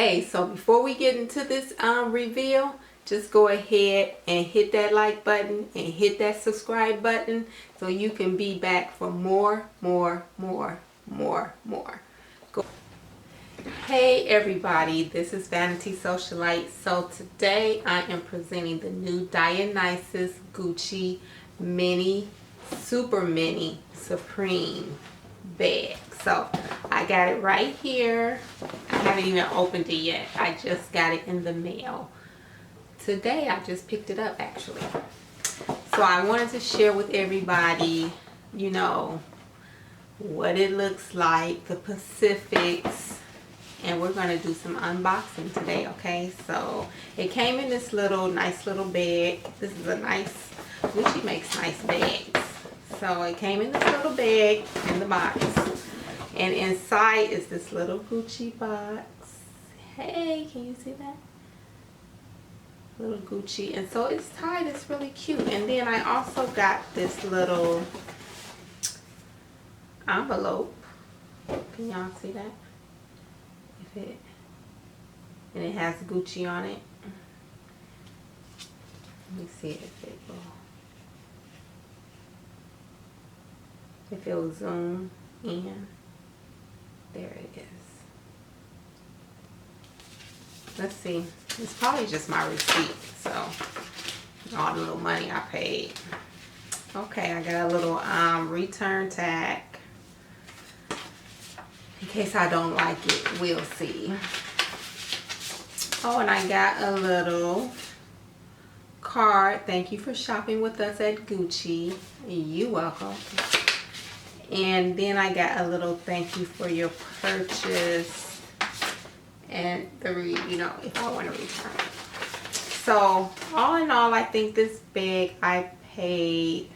Hey, so before we get into this reveal, just go ahead and hit that like button and hit that subscribe button so you can be back for more. Go. Hey everybody, this is Vanity Socialite. So today I am presenting the new Dionysus Gucci Super Mini Supreme bag. So I got it right here. I haven't even opened it yet. I just got it in the mail today. I just picked it up actually. So I wanted to share with everybody, you know, what it looks like, the specifics, and we're going to do some unboxing today. Okay, so it came in this nice little bag. This is a nice, Gucci makes nice bags. So it came in this little bag in the box, and inside is this little Gucci box. Hey, can you see that? Little Gucci. And so it's tied. It's really cute. And then I also got this little envelope. Can y'all see that? And it has Gucci on it. Let me see if it will zoom in. There it is. Let's see. It's probably just my receipt. So all the little money I paid. Okay, I got a little return tag. In case I don't like it, we'll see. Oh, and I got a little card. Thank you for shopping with us at Gucci. You're welcome. And then I got a little thank you for your purchase, and you know, if I want to return it. So all in all, I think this bag I paid,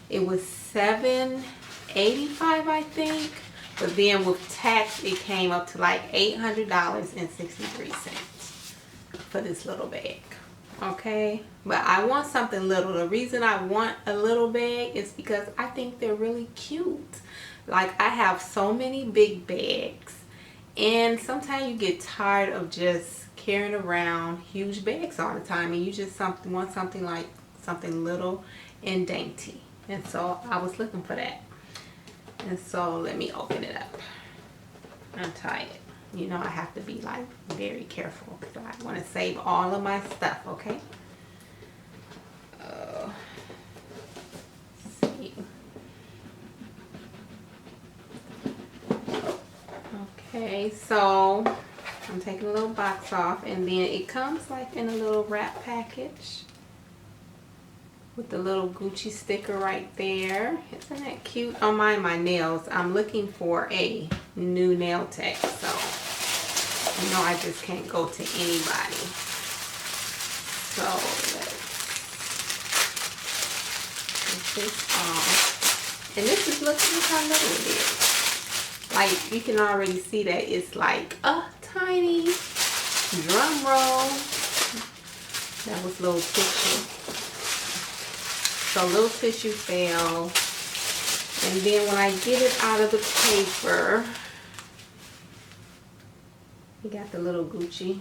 it was $7.85 I think, but then with tax it came up to like $800.63 for this little bag. Okay, but I want something little. The reason I want a little bag is because I think they're really cute. Like, I have so many big bags, and sometimes you get tired of just carrying around huge bags all the time, and you just want something like something little and dainty. And so I was looking for that. And so let me open it up, untie it. You know, I have to be like very careful because I want to save all of my stuff. Okay. Let's see. Okay, so I'm taking a little box off, and then it comes like in a little wrap package with the little Gucci sticker right there. Isn't that cute? Oh, my nails. I'm looking for a new nail tech, so you know I just can't go to anybody. So let's take this off. And this is, look how little it is. Like, you can already see that it's like a tiny drum roll. That was little tissue. So little tissue fell. And then when I get it out of the paper, you got the little Gucci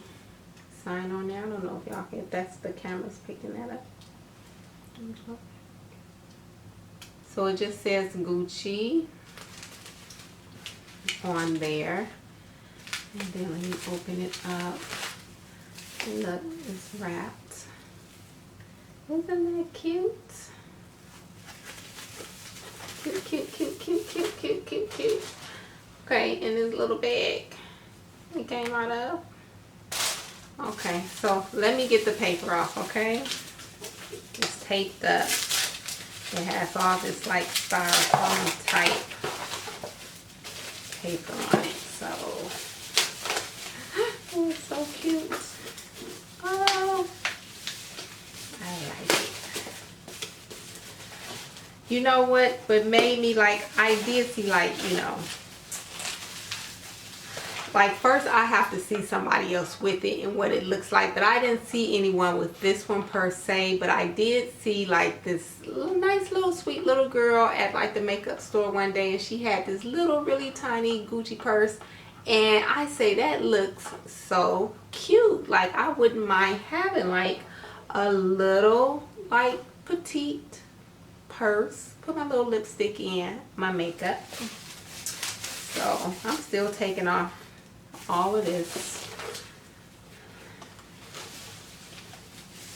sign on there. I don't know if y'all can, if that's the camera's picking that up. So it just says Gucci on there. And then let me open it up. Look, it's wrapped. Isn't that cute? Cute. Okay, in this little bag it came out of. Okay, so let me get the paper off, okay? It's taped up. It has all this like styrofoam type paper on it, so oh, it's so cute. Oh, I like it. You know what made me like, I did see, like, you know, like first I have to see somebody else with it and what it looks like, but I didn't see anyone with this one per se. But I did see like this nice little sweet little girl at like the makeup store one day, and she had this little really tiny Gucci purse, And I say that looks so cute. Like I wouldn't mind having like a little like petite purse. Put my little lipstick in, my makeup. So I'm still taking off all of this.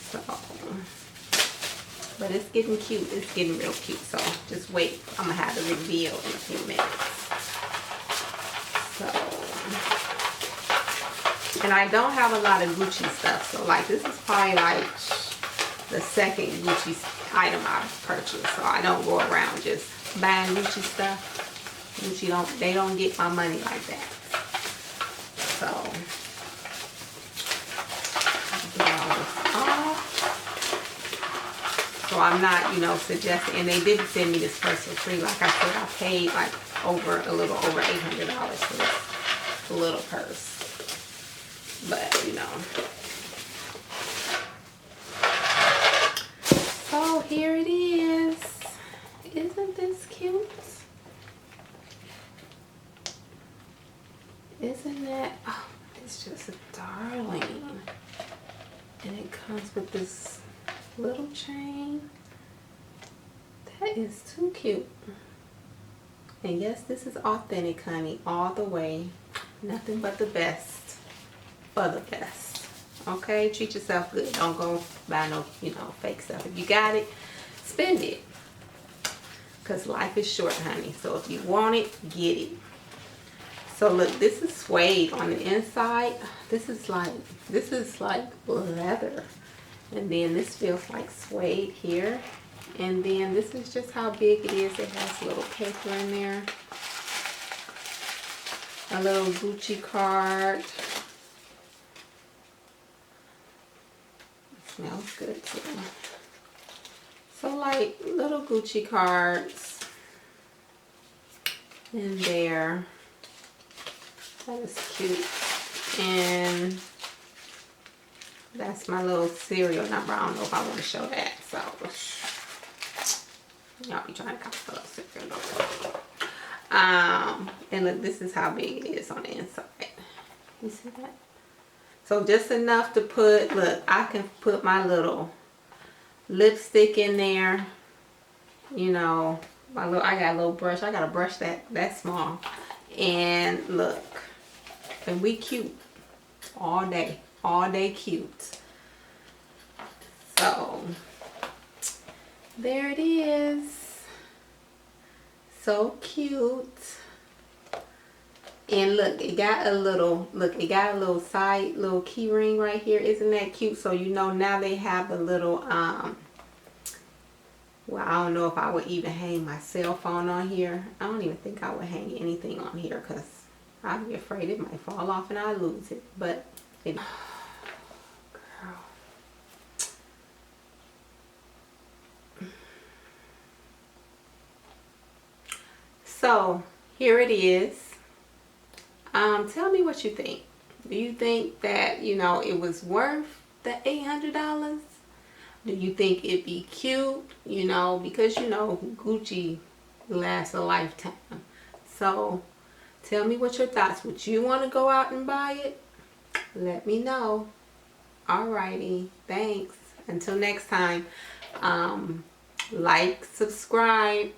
So, but it's getting cute. It's getting real cute. So just wait. I'm gonna have the reveal in a few minutes. So, and I don't have a lot of Gucci stuff. So like this is probably like the second Gucci item I've purchased. So I don't go around just buying Gucci stuff. Gucci they don't get my money like that. So get all this off. So I'm not, you know, suggesting, and they did send me this purse for free. Like I said, I paid like a little over $800 for this little purse. But you know. So here it is. Isn't this cute? Isn't that, oh, it's just a darling. And it comes with this little chain. That is too cute. And yes, this is authentic, honey, all the way. Nothing but the best for the best. Okay, treat yourself good. Don't go buy no, you know, fake stuff. If you got it, spend it. Because life is short, honey. So if you want it, get it. So look, this is suede on the inside. This is like leather. And then this feels like suede here. And then this is just how big it is. It has a little paper in there. A little Gucci card. It smells good too. So like little Gucci cards in there. That is cute. And that's my little serial number. I don't know if I want to show that. So y'all be trying to copy the serial number. And look, this is how big it is on the inside. You see that? So just enough to put, look, I can put my little lipstick in there. You know, I got a little brush. I got a brush that small. And look, and we cute all day cute. So there it is. So cute. And look, it got a little side little key ring right here. Isn't that cute? So you know now they have the little well, I don't know if I would even hang my cell phone on here. I don't even think I would hang anything on here because I'd be afraid it might fall off and I lose it. But it, girl. So here it is. Tell me what you think. Do you think that, you know, it was worth the $800? Do you think it'd be cute? You know, because you know Gucci lasts a lifetime. So tell me what your thoughts. Would you want to go out and buy it? Let me know. Alrighty, thanks. Until next time, like, subscribe.